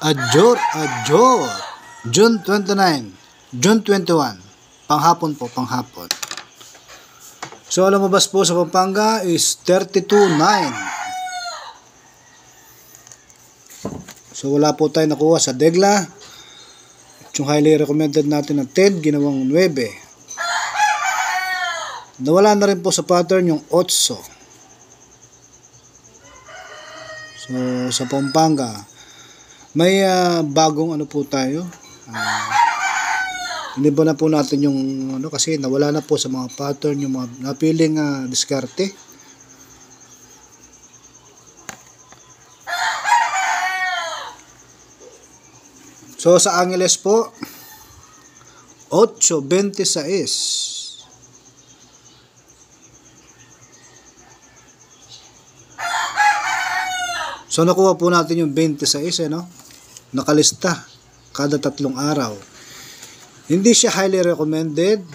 Adjor, adjor. June 29, June 21. Panghapon po, panghapon. So, lumabas po sa Pampanga is 32.9. So, wala po tayo nakuha sa Degla. Yung highly recommended natin na 10, ginawang 9. Nawala na rin po sa pattern yung 8. So, sa Pampanga, may bagong ano po tayo. Iniba na po natin yung ano kasi nawala na po sa mga pattern yung mga napiling diskarte. So sa Angeles po 8.26. So nakuha po natin yung 26 no? Nakalista kada 3 araw. Hindi siya highly recommended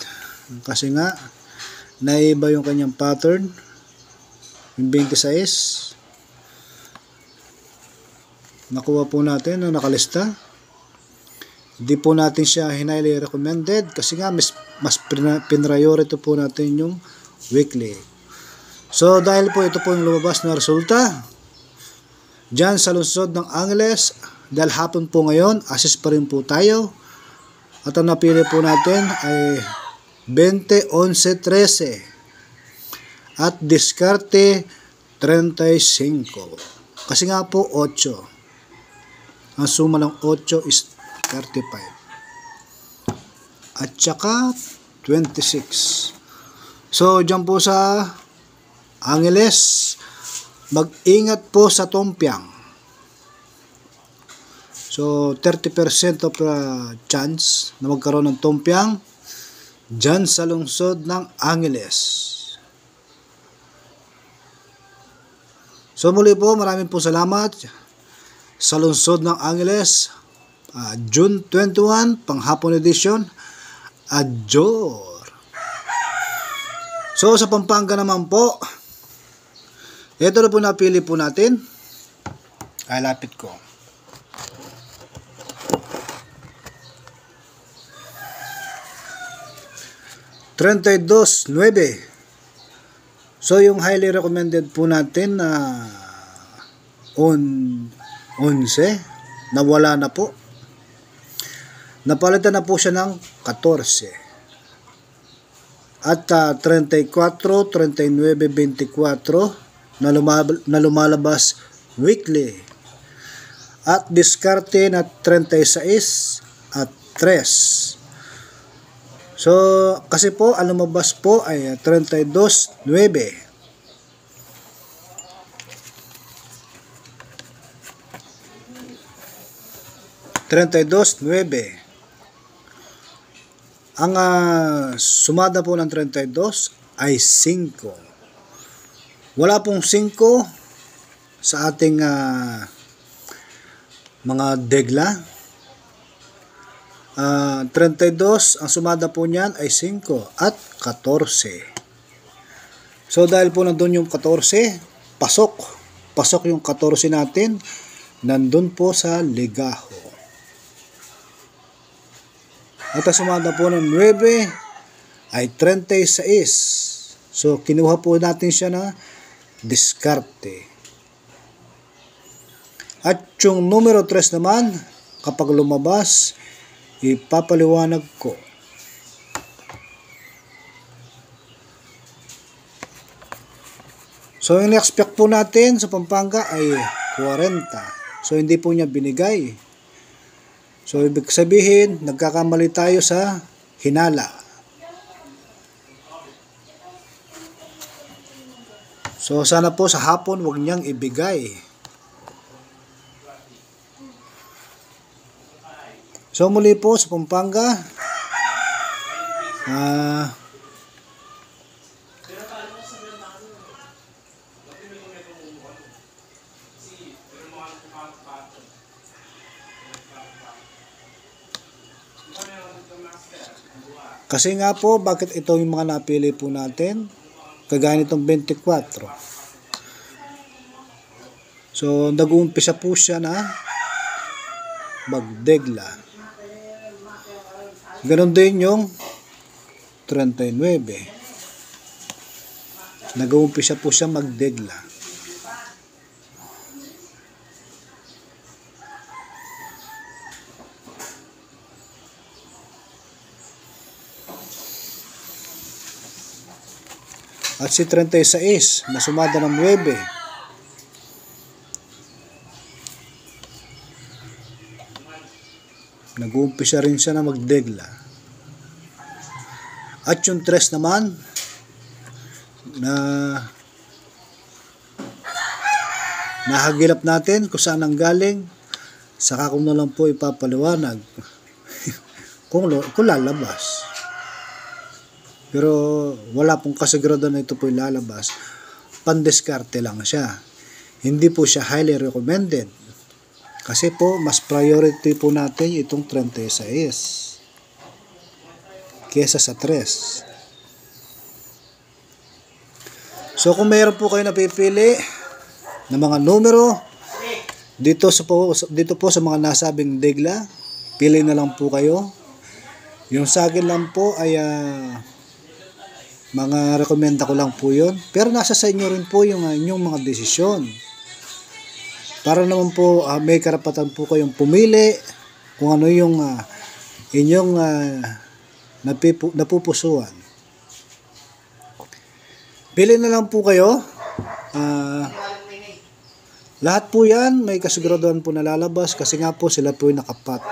kasi nga naiba yung kanyang pattern. Yung 26 nakuha po natin na nakalista. Hindi po natin siya highly recommended kasi nga mas priority po natin yung weekly. So dahil po ito po yung lumabas na resulta dyan sa lungsod ng Angeles, dahil hapon po ngayon, assist pa rin po tayo. At ang napili po natin ay 20, 11, 13. At diskarte 35. Kasi nga po 8. Ang suma ng 8 is 35. At saka 26. So dyan po sa Angeles, mag-ingat po sa Tompiang. So, 30% of chance na magkaroon ng Tompiang dyan sa lungsod ng Angeles. So, muli po, maraming po salamat sa lungsod ng Angeles. June 21, panghapon edition. Adjor. So, sa Pampanga naman po, ito na po napili po natin. Ay, lapit ko. $32.9. So, yung highly recommended po natin na 11, nawala na po. Napalitan na po siya ng 14. At 34, 39, 24 na lumalabas weekly. At diskarte na 36 at 3. So, kasi po, ang lumabas po ay 32.9. 32.9. Ang sumada po ng 32 ay 5. Wala pong 5 sa ating mga degla. 32, ang sumada po niyan ay 5 at 14. So dahil po nandun yung 14, pasok yung 14 natin, nandun po sa legaho. At ang sumada po ng 9 ay 36. So kinuha po natin siya na diskarte. At yung numero 3 naman, kapag lumabas, ipapaliwanag ko. So, yung expect po natin sa Pampanga ay 40. So, hindi po niya binigay. So, ibig sabihin, nagkakamali tayo sa hinala. So, sana po sa hapon, huwag niyang ibigay. So muli po sa Pampanga, kasi nga po, bakit ito yung mga napili po natin? Kagaya nitong 24. So, nag-uumpisa po siya na magdegla. Ganon din yung 39. Nag-uumpisa po siya magdegla. At si 36 na sumada ng 9. Nag-uumpisa rin siya na magdegla. At yung 3 naman na nahagilap natin kung saan ang galing, saka ko na lang po ipapaliwanag kung lalabas. Pero wala pong kasiguraduhan na ito po lalabas. Pandiskarte lang siya. Hindi po siya highly recommended. Kasi po, mas priority po natin itong 36 kesa sa 3. So kung mayroon po kayo napipili ng mga numero dito po sa mga nasabing degla, pili na lang po kayo. Yung sa akin lang po ay mga rekomenda ko lang po yun. Pero nasa sa inyo rin po yung inyong mga desisyon. Para naman po may karapatan po kayong pumili kung ano yung inyong napupusuan. Pili na lang po kayo. Lahat po yan may kasiguraduhan po na lalabas kasi nga po sila po yung nakapat.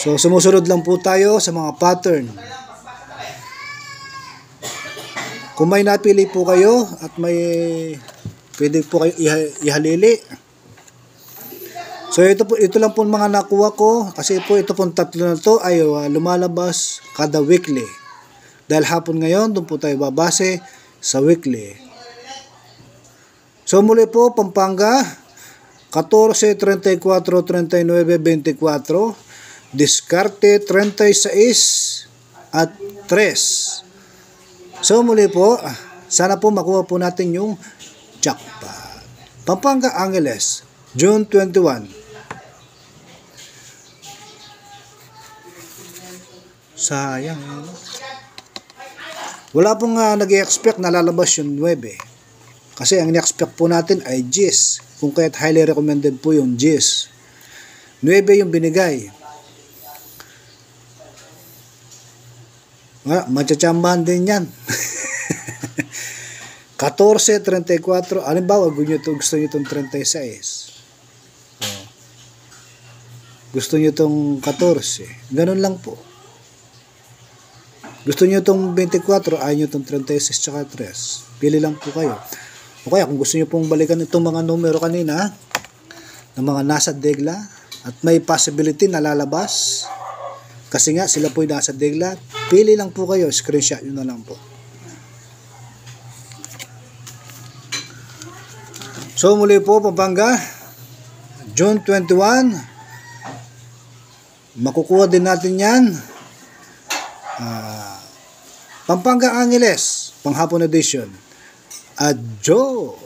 So sumusunod lang po tayo sa mga pattern. Kung may napili po kayo at may pwede po kayo ihalili. So ito lang po mga nakuha ko kasi po ito pong tatlo na to ay lumalabas kada weekly. Dahil hapon ngayon, doon po tayo babase sa weekly. So muli po, Pampanga, 14, 34, 39, 24, diskarte 36 at 3. So muli po, sana po makuha po natin yung jackpot. Pampanga Angeles, June 21. Sayang. Wala pong nag-i-expect na lalabas yung 9. Kasi ang ni-expect po natin ay G's. Kung kaya't highly recommended po yung G's. 9 yung binigay. Matsatsambahan din yan. 14, 34. Halimbawa, gusto nyo itong 36. Gusto nyo itong 14. Ganun lang po. Gusto nyo itong 24, ayaw nyo itong 36 tsaka 3. Pili lang po kayo. O kaya kung gusto nyo pong balikan itong mga numero kanina, ng mga nasa degla, at may possibility na lalabas, kasi nga sila po yung nasa degla, pili lang po kayo, screenshot nyo na lang po. So muli po, Pampanga, June 21, makukuha din natin yan. Pampanga Angeles, panghapon edition. Adjo!